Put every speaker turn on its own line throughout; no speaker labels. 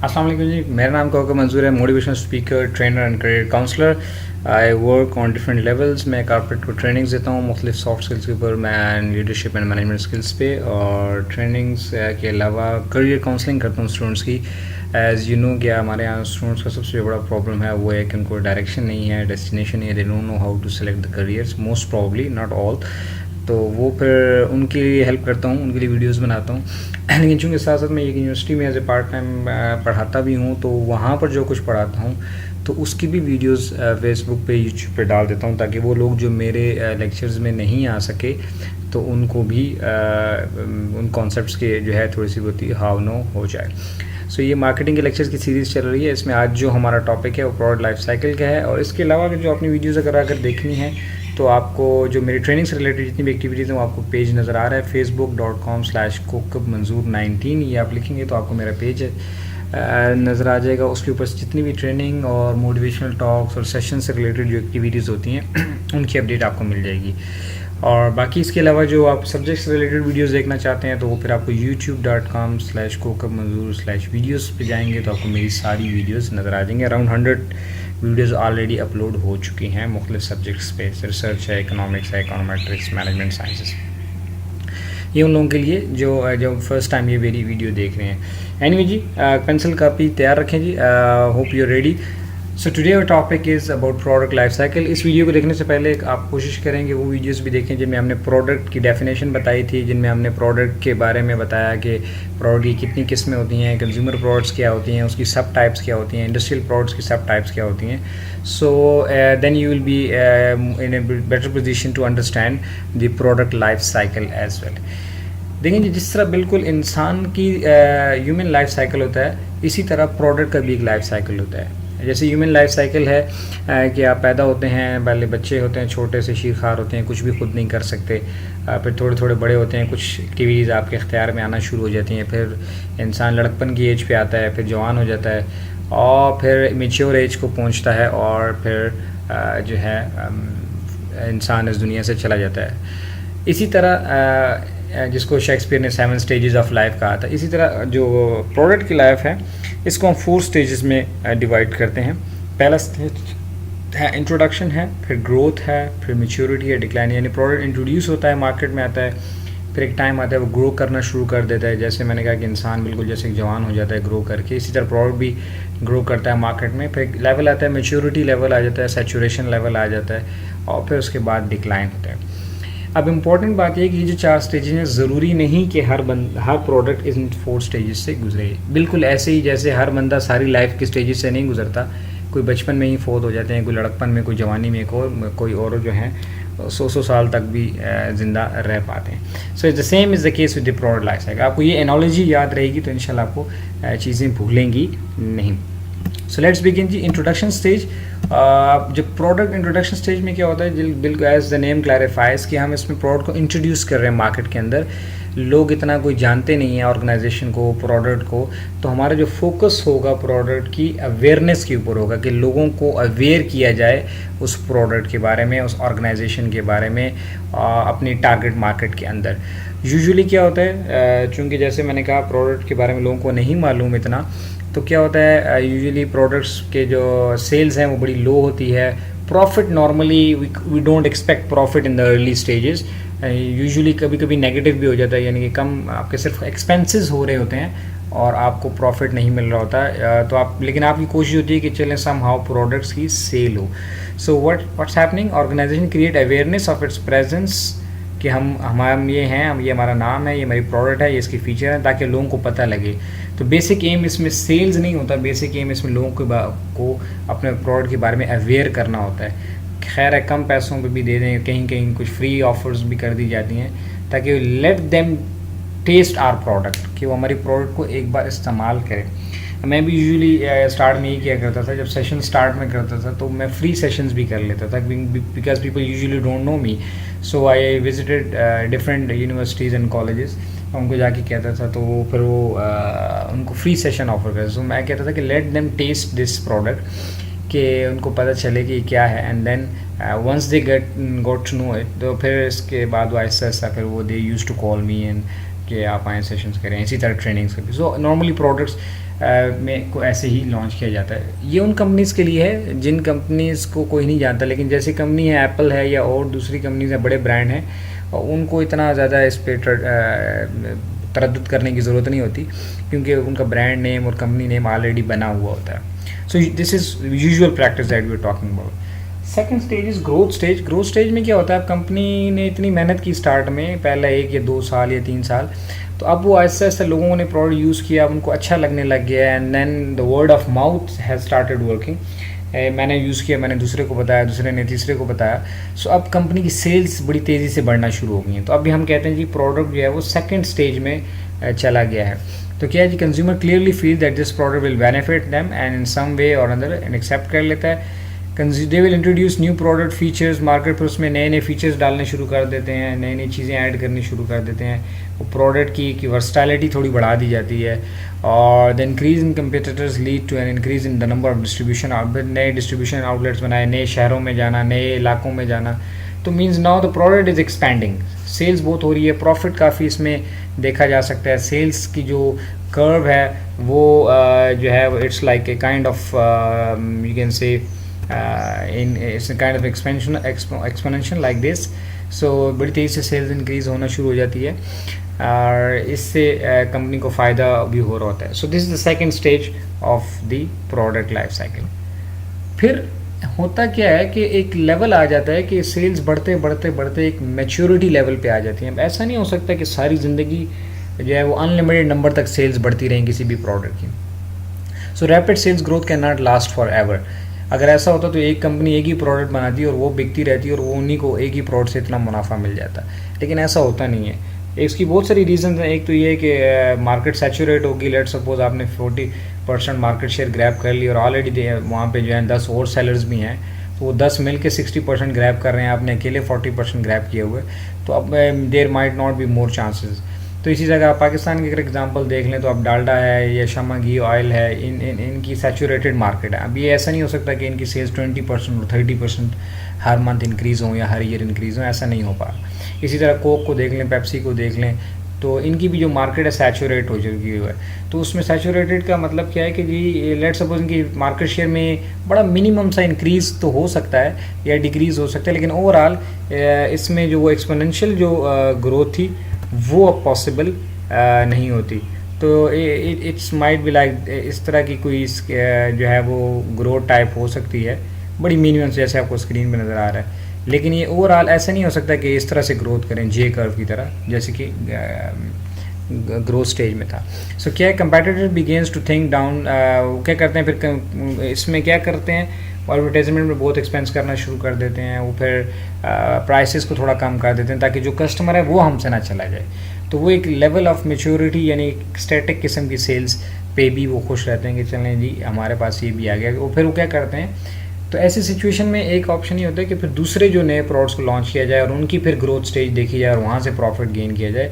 अस्सलाम वालेकुम जी, मेरा नाम कौकब मंजूर है। Motivational speaker, trainer and career counsellor. I work on different levels. मैं कॉर्पोरेट को ट्रेनिंग्स देता हूँ मुख्तलिफ सॉफ्ट स्किल्स के ऊपर, मैं लीडरशिप एंड मैनेजमेंट स्किल्स पे, और ट्रेनिंग्स के अलावा करियर काउंसलिंग करता हूँ स्टूडेंट्स की। एज़ यू नो, क्या हमारे यहाँ स्टूडेंट्स का सबसे बड़ा प्रॉब्लम है वो है कि उनको डायरेक्शन नहीं है, डेस्टिनेशन नहीं है, they don't know how to select the careers, most probably, not all. तो वो फिर उनके लिए हेल्प करता हूँ, उनके लिए वीडियोस बनाता हूँ। लेकिन चूँकि साथ साथ मैं एक यूनिवर्सिटी में एज ए पार्ट टाइम पढ़ाता भी हूँ, तो वहाँ पर जो कुछ पढ़ाता हूँ तो उसकी भी वीडियोस फेसबुक पे, यूट्यूब पे डाल देता हूँ, ताकि वो लोग जो मेरे लेक्चर्स में नहीं आ सके तो उनको भी उन कॉन्सेप्ट्स के जो है थोड़ी सी बहुत हाव नो हो जाए। सो ये मार्केटिंग के लेक्चर्स की सीरीज़ चल रही है। इसमें आज जो हमारा टॉपिक है वो प्रोडक्ट लाइफ साइकिल का है। और इसके अलावा जो अपनी वीडियोज़ अगर देखनी है तो आपको जो मेरी ट्रेनिंग से रिलेटेड जितनी भी एक्टिविटीज़ हैं वो आपको पेज नज़र आ रहा है, facebook.com/kokabmanzoor19। ये आप लिखेंगे तो आपको मेरा पेज नज़र आ जाएगा। उसके ऊपर जितनी भी ट्रेनिंग और मोटिवेशनल टॉक्स और सेशन से रिलेटेड जो एक्टिविटीज़ होती हैं उनकी अपडेट आपको मिल जाएगी। और बाकी इसके अलावा जो आप सब्जेक्ट से रिलेटेड वीडियोस देखना चाहते हैं तो वो फिर आपको youtube.com/kokabmanzoor/videos पे जाएंगे तो आपको मेरी सारी वीडियोस नज़र आ जाएंगे। अराउंड 100 वीडियोस ऑलरेडी अपलोड हो चुकी हैं मुख्तलिफ सब्जेक्ट्स पे। रिसर्च है, इकोनॉमिक्स है, इकोनॉमेट्रिक्स, मैनेजमेंट साइंसेस। ये उन लोगों के लिए जो फर्स्ट टाइम ये मेरी वीडियो देख रहे हैं। एनीवे जी, पेंसिल कापी तैयार रखें जी। Hope you ready. So today our topic is about product life cycle. इस वीडियो को देखने से पहले आप कोशिश करेंगे वो वीडियोस भी देखें जिनमें हमने प्रोडक्ट की डेफिनेशन बताई थी, जिनमें हमने प्रोडक्ट के बारे में बताया कि प्रोडक्ट की कितनी किस्में होती हैं, कंज्यूमर प्रोडक्ट्स क्या होती हैं, उसकी सब टाइप्स क्या होती हैं, इंडस्ट्रियल प्रोडक्ट्स की सब टाइप्स क्या होती हैं। So then you will be in a better position to understand the product life cycle as well. देखें जी, जिस तरह बिल्कुल इंसान की ह्यूमन लाइफ साइकिल होता है, इसी तरह प्रोडक्ट का भी एक लाइफ साइकिल होता है। जैसे ह्यूमन लाइफ साइकिल है कि आप पैदा होते हैं, पहले बच्चे होते हैं, छोटे से शीरखार होते हैं, कुछ भी खुद नहीं कर सकते, फिर थोड़े थोड़े बड़े होते हैं, कुछ एक्टिविटीज़ आपके इख्तियार में आना शुरू हो जाती हैं, फिर इंसान लड़कपन की एज पे आता है, फिर जवान हो जाता है और फिर मेच्योर एज को पहुंचता है और फिर जो है इंसान इस दुनिया से चला जाता है। इसी तरह जिसको शेक्सपियर ने 7 स्टेजेस ऑफ लाइफ कहा था, इसी तरह जो प्रोडक्ट की लाइफ है इसको हम 4 स्टेजेस में डिवाइड करते हैं। पहला स्टेज है इंट्रोडक्शन है, फिर ग्रोथ है, फिर मैच्योरिटी है, डिक्लाइन। यानी प्रोडक्ट इंट्रोड्यूस होता है, मार्केट में आता है, फिर एक टाइम आता है वो ग्रो करना शुरू कर देता है। जैसे मैंने कहा कि इंसान बिल्कुल जैसे जवान हो जाता है ग्रो करके, इसी तरह प्रोडक्ट भी ग्रो करता है मार्केट में। फिर लेवल आता है, मैच्योरिटी लेवल आ जाता है, सैचुरेशन लेवल आ जाता है और फिर उसके बाद डिक्लाइन होता है। अब इम्पॉर्टेंट बात यह है कि ये जो 4 स्टेजेस हैं, ज़रूरी नहीं कि हर प्रोडक्ट इन 4 स्टेजेस से गुजरे। बिल्कुल ऐसे ही जैसे हर बंदा सारी लाइफ के स्टेजेस से नहीं गुजरता, कोई बचपन में ही फोत हो जाते हैं, कोई लड़कपन में, कोई जवानी में, कोई और जो हैं 100 साल तक भी ज़िंदा रह पाते हैं। So it's the same is the case with the product life cycle. आपको ये एनालॉजी याद रहेगी तो इंशाल्लाह आपको चीज़ें भूलेंगी नहीं। सो लेट्स बिगिन जी। Introduction stage. जब प्रोडक्ट इंट्रोडक्शन स्टेज में क्या होता है, बिल्कुल एज द नेम क्लैरिफाइज कि हम इसमें प्रोडक्ट को इंट्रोड्यूस कर रहे हैं मार्केट के अंदर। लोग इतना कोई जानते नहीं है ऑर्गेनाइजेशन को, प्रोडक्ट को, तो हमारा जो फोकस होगा प्रोडक्ट की अवेयरनेस के ऊपर होगा कि लोगों को अवेयर किया जाए उस प्रोडक्ट के बारे में, उस ऑर्गेनाइजेशन के बारे में, अपनी टारगेट मार्केट के अंदर। यूजुअली क्या होता है, चूँकि जैसे मैंने कहा प्रोडक्ट के बारे में लोगों को नहीं मालूम इतना, तो क्या होता है यूजुअली प्रोडक्ट्स के जो सेल्स हैं वो बड़ी लो होती है। Profit normally we don't expect profit in the early stages. Usually कभी कभी नेगेटिव भी हो जाता है, यानी कि कम आपके सिर्फ एक्सपेंसेस हो रहे होते हैं और आपको प्रॉफिट नहीं मिल रहा होता है। तो आप, लेकिन आपकी कोशिश होती है कि चलें सम हाउ प्रोडक्ट्स की सेल हो। So what's happening, organisation create awareness of its presence कि हम ये हैं, ये हमारा नाम है, ये हमारी प्रोडक्ट है, ये इसकी फीचर है, ताकि लोगों को पता लगे। तो बेसिक एम इसमें सेल्स नहीं होता, बेसिक एम इसमें लोगों को अपने प्रोडक्ट के बारे में अवेयर करना होता है। खैर है, कम पैसों पे भी दे दें, कहीं कहीं कुछ फ्री ऑफर्स भी कर दी जाती हैं ताकि let them test our product, कि वो हमारी प्रोडक्ट को एक बार इस्तेमाल करें। मैं भी यूजुअली स्टार्ट में ही किया करता था, जब सेशन स्टार्ट में करता था तो मैं फ्री सेशंस भी कर लेता था, because people usually don't know me. So I visited different universities and colleges, उनको जाके कहता था तो फिर वो उनको फ्री सेशन ऑफर करते। सो मैं कहता था कि let them test this product, कि उनको पता चले कि क्या है, and then once they got to know it, तो फिर इसके बाद वो आहिस्ता आहिस्ता फिर वो they use to call me and कि आप आएँ सेशंस करें, इसी तरह ट्रेनिंग्स करें। सो नॉर्मली प्रोडक्ट्स में को ऐसे ही लॉन्च किया जाता है। ये उन कंपनीज़ के लिए है जिन कंपनीज़ को कोई नहीं जानता, लेकिन जैसी कंपनी है एप्पल है या और दूसरी कंपनीज हैं, बड़े ब्रांड हैं, और उनको इतना ज़्यादा इस पर तरद्दुद करने की ज़रूरत नहीं होती, क्योंकि उनका ब्रांड नेम और कंपनी नेम ऑलरेडी बना हुआ होता है। So this is usual practice that we are talking about. Second stage is growth stage. Growth stage में क्या होता है, अब कंपनी ने इतनी मेहनत की स्टार्ट में, पहला 1 या 2 साल या 3 साल, तो अब वो आहिस्ता आहिस्ता लोगों ने प्रोडक्ट यूज़ किया, अब उनको अच्छा लगने लग गया, and then the word of mouth has started working. मैंने यूज़ किया, मैंने दूसरे को बताया, दूसरे ने तीसरे को बताया, सो अब कंपनी की सेल्स बड़ी तेज़ी से बढ़ना शुरू हो गई हैं। तो अभी हम कहते हैं जी प्रोडक्ट जो है वो सेकंड स्टेज में चला गया है। तो क्या है जी, consumer clearly feel that this product will benefit them and in some way or other, and accept कर लेता है। They will introduce new product features, market पर उसमें नए नए फीचर्स डालने शुरू कर देते हैं, नई नई चीज़ें ऐड करनी शुरू कर देते हैं। वो प्रोडक्ट की वर्सटैलिटी थोड़ी बढ़ा दी जाती है, और the increase in competitors lead to an increase in the number of distribution, नए डिस्ट्रीब्यूशन आउटलेट्स बनाए, नए शहरों में जाना, नए इलाकों में जाना। तो means now the product is expanding, sales बहुत हो रही है, प्रॉफिट काफ़ी इसमें देखा जा सकता है। सेल्स की जो कर्व है वो जो है it's like a kind of you can say in it's a kind of exponential like this। so बड़ी तेज़ी से सेल्स इंक्रीज़ होना शुरू हो जाती है, और इससे कंपनी को फ़ायदा भी हो रहा होता है। So this is the second stage of the product life cycle. फिर होता क्या है कि एक लेवल आ जाता है कि सेल्स बढ़ते बढ़ते बढ़ते एक मैच्योरिटी लेवल पे आ जाती है। ऐसा नहीं हो सकता कि सारी ज़िंदगी जो है वो अनलिमिटेड नंबर तक सेल्स बढ़ती रहें किसी भी प्रोडक्ट की। So rapid sales growth can not last forever. अगर ऐसा होता तो एक कंपनी एक ही प्रोडक्ट बनाती और वो बिकती रहती और वो उन्हीं को एक ही प्रोडक्ट से इतना मुनाफा मिल जाता, लेकिन ऐसा होता नहीं है। इसकी बहुत सारी रीज़न हैं। एक तो ये है कि मार्केट सैचुरेट होगी, लेट सपोज आपने 40% मार्केट शेयर ग्रैब कर ली और ऑलरेडी वहाँ पे जो है 10 और सेलर्स भी हैं, तो वो 10 मिल के 60% ग्रैब कर रहे हैं, आपने अकेले 40% ग्रैब किए हुए, तो अब there might not be more chances. तो इसी जगह आप पाकिस्तान की अगर एग्जांपल देख लें तो अब डालडा है या शमा घी ऑयल है, इनकी सैचुरेटेड मार्केट है। अब ये ऐसा नहीं हो सकता कि इनकी सेल्स 20% और 30% हर मंथ इंक्रीज़ हों या हर ईयर इंक्रीज़ हों, ऐसा नहीं हो पा रहा। इसी तरह कोक को देख लें, पेप्सी को देख लें, तो इनकी भी जो मार्केट है सैचुरेट हो चुकी है। तो उसमें सैचुरेटेड का मतलब क्या है कि जी लेट सपोज इनकी मार्केट शेयर में बड़ा मिनिमम सा इंक्रीज़ तो हो सकता है या डिक्रीज़ हो सकता है, लेकिन ओवरऑल इसमें जो वो एक्सपोनेंशियल जो ग्रोथ थी वो अब पॉसिबल नहीं होती। तो इट्स माइट बी लाइक इस तरह की कोई जो है वो ग्रोथ टाइप हो सकती है, बड़ी मिनिमम जैसे आपको स्क्रीन पे नज़र आ रहा है, लेकिन ये ओवरऑल ऐसा नहीं हो सकता कि इस तरह से ग्रोथ करें जे कर्व की तरह जैसे कि ग्रोथ स्टेज में था। सो क्या है, competitor begins to think down. क्या करते हैं फिर इसमें क्या करते हैं, एडवर्टाइजमेंट में बहुत एक्सपेंस करना शुरू कर देते हैं, वो फिर प्राइसेस को थोड़ा कम कर देते हैं ताकि जो कस्टमर है वो हमसे ना चला जाए। तो वो एक लेवल ऑफ मेच्योरिटी यानी स्टैटिक किस्म की सेल्स पे भी वो खुश रहते हैं कि चलें जी हमारे पास ये भी आ गया। वो फिर वो क्या करते हैं, तो ऐसी सिचुएशन में एक ऑप्शन ये होता है कि फिर दूसरे जो नए प्रोडक्ट्स को लॉन्च किया जाए और उनकी फिर ग्रोथ स्टेज देखी जाए और वहाँ से प्रॉफिट गेन किया जाए।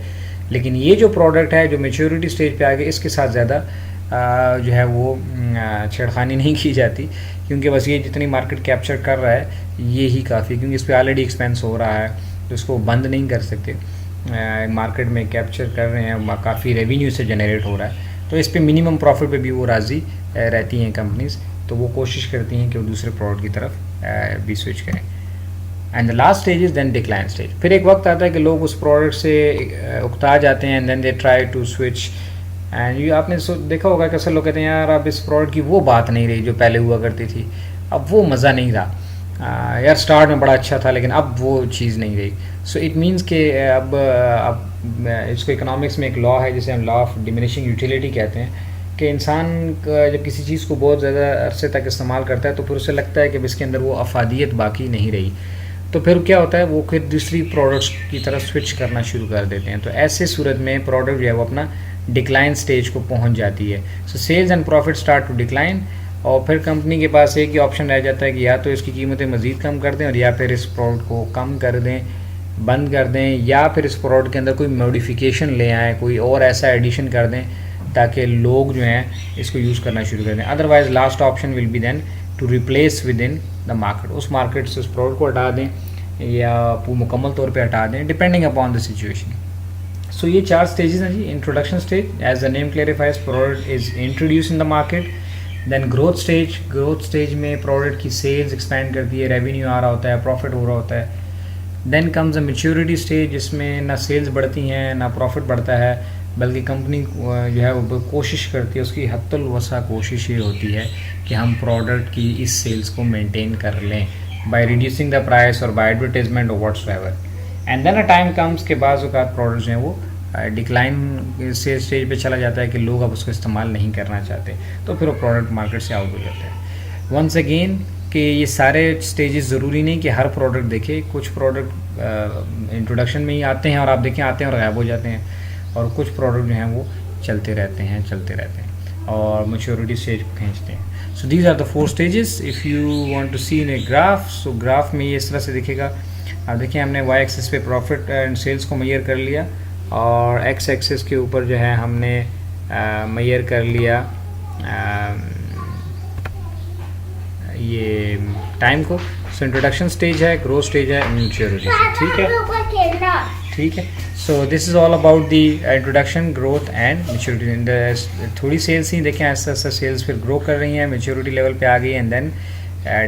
लेकिन ये जो प्रोडक्ट है जो मेच्योरिटी स्टेज पे आ गया, इसके साथ ज़्यादा जो है वो छेड़खानी नहीं की जाती, क्योंकि बस ये जितनी मार्केट कैप्चर कर रहा है ये ही काफ़ी, क्योंकि इस पर ऑलरेडी एक्सपेंस हो रहा है तो इसको बंद नहीं कर सकते। मार्केट में कैप्चर कर रहे हैं, काफ़ी रेवेन्यू से जनरेट हो रहा है, तो इस पर मिनिमम प्रॉफिट पे भी वो राज़ी रहती हैं कंपनीज़, तो वो कोशिश करती हैं कि वो दूसरे प्रोडक्ट की तरफ भी स्विच करें। And the last stage is then decline stage. फिर एक वक्त आता है कि लोग उस प्रोडक्ट से उकता जाते हैं and then they try to switch. And ये आपने देखा होगा कि अक्सर लोग कहते हैं यार अब इस प्रोडक्ट की वो बात नहीं रही जो पहले हुआ करती थी, अब वो मज़ा नहीं रहा, यार स्टार्ट में बड़ा अच्छा था लेकिन अब वो चीज़ नहीं रही। सो इट मीन्स कि अब इसको इकोनॉमिक्स में एक लॉ है जिसे हम लॉ ऑफ डिमिनिशिंग यूटिलिटी कहते हैं, कि इंसान जब किसी चीज़ को बहुत ज़्यादा अरसे तक इस्तेमाल करता है तो फिर उसे लगता है कि इसके अंदर वो अफादियत बाकी नहीं रही, तो फिर क्या होता है वो फिर दूसरी प्रोडक्ट्स की तरफ स्विच करना शुरू कर देते हैं। तो ऐसे सूरत में प्रोडक्ट जो है वो अपना डिक्लाइन स्टेज को पहुंच जाती है। So sales and profit start to decline, और फिर कंपनी के पास एक ही ऑप्शन रह जाता है कि या तो इसकी कीमतें मज़ीद कम कर दें और या फिर इस प्रोडक्ट को कम कर दें, बंद कर दें, या फिर इस प्रोडक्ट के अंदर कोई मॉडिफिकेशन ले आएँ, कोई और ऐसा एडिशन कर दें ताकि लोग जो हैं इसको यूज़ करना शुरू कर दें। Otherwise last option will be then to replace within the market, उस मार्केट से उस प्रोडक्ट को हटा दें या मुकम्मल तौर पे हटा दें, depending upon the situation. So ये 4 स्टेजेस हैं जी. Introduction stage, as the name clarifies, product is introduce in the market. Then growth stage, growth stage में प्रोडक्ट की सेल्स एक्सपैंड करती है, रेवेन्यू आ रहा होता है, प्रॉफिट हो रहा होता है. Then comes a maturity stage, जिसमें ना सेल्स बढ़ती हैं ना प्रॉफिट बढ़ता है, बल्कि कंपनी जो है वो कोशिश करती है, उसकी हत्तुल वसा कोशिश ये होती है कि हम प्रोडक्ट की इस सेल्स को मेंटेन कर लें बाय रिड्यूसिंग द प्राइस और बाय एडवर्टाइजमेंट और whatsoever. And then a time comes के बाद प्रोडक्ट जो है वो डिक्लाइन से स्टेज पे चला जाता है कि लोग अब उसको इस्तेमाल नहीं करना चाहते, तो फिर वो प्रोडक्ट मार्केट से आउट हो जाता है. वंस अगेन कि ये सारे स्टेजेस ज़रूरी नहीं कि हर प्रोडक्ट देखे. कुछ प्रोडक्ट इंट्रोडक्शन में ही आते हैं और आप देखें आते हैं और गायब हो जाते हैं, और कुछ प्रोडक्ट जो हैं वो चलते रहते हैं और मैच्योरिटी स्टेज को खींचते हैं. So these are the 4 stages. If you want to see in a graph, so graph में ये इस तरह से दिखेगा. आप देखिए हमने वाई एक्सिस पे प्रॉफिट एंड सेल्स को मेजर कर लिया, और एक्स एक्सिस के ऊपर जो है हमने मेजर कर लिया ये टाइम को. सो इंट्रोडक्शन स्टेज है, ग्रोथ स्टेज है, मैच्योरिटी. ठीक है. So this is all about the introduction, growth and maturity. थोड़ी सेल्स ही देखें, ऐसा ऐसा सेल्स फिर ग्रो कर रही हैं, मैच्योरिटी लेवल पे आ गई, and then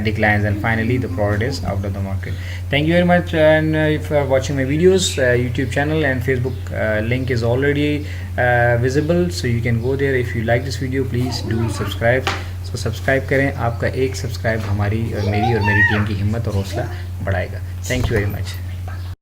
declines, and finally the product is out of the market. Thank you very much, and if you are watching my videos, YouTube channel and Facebook link is already visible, so you can go there. If you like this video, please do subscribe. So subscribe करें, आपका एक subscribe हमारी और मेरी team की हिम्मत और हौसला बढ़ाएगा. Thank you very much.